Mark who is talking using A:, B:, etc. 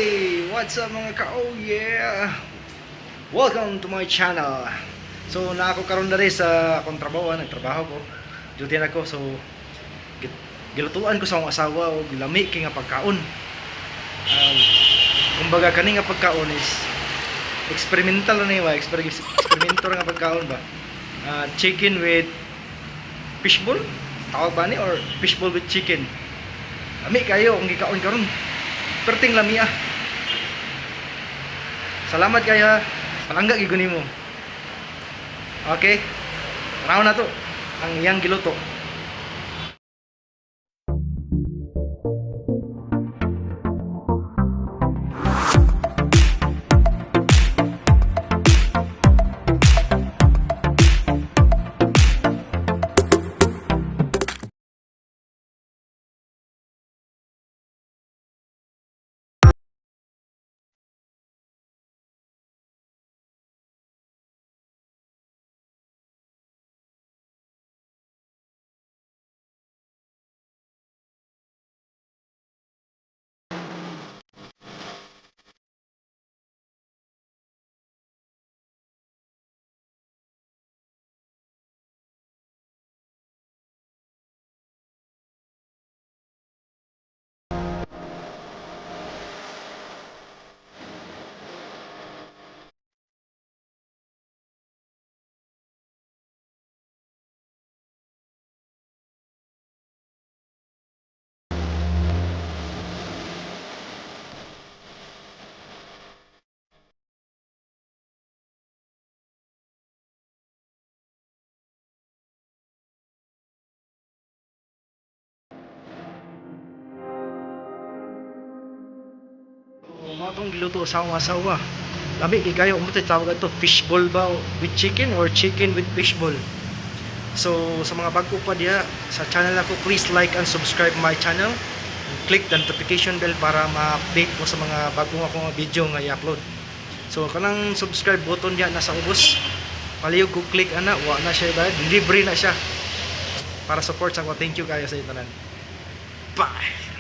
A: Hey! What's up mga ka? Oh yeah! Welcome to my channel. So na ako karon diri sa akong trabaho, nagtrabaho ko. Duty na ko, so gilutuan ko sa akong asawa og lami kay nga pagkaon. Kumbaga kani nga pagkaon is experimental na niya, experimento nga pagkaon ba. Chicken with fishball, tawag ba ni, or fishball with chicken. Lami kayo kung gikaon karon. Perting lami ah. Salamat kayo ha. Palangga gigunin mo. Okay. Tanaw na to ang iyang giluto. Matong giluto sa akong asawa. Lami kay kayo umto tawag ato fishball ba with chicken or chicken with fishball. So sa mga bago pa diha sa channel ako, please like and subscribe my channel. Click the notification bell para ma-update mo sa mga bagong akong video nga i-upload. So kanang subscribe button diha nasa ubos. Palihog ko click ana, wa na siya bayad, libre na siya. Para support sa ko. Thank you kayo sa tanan. Bye.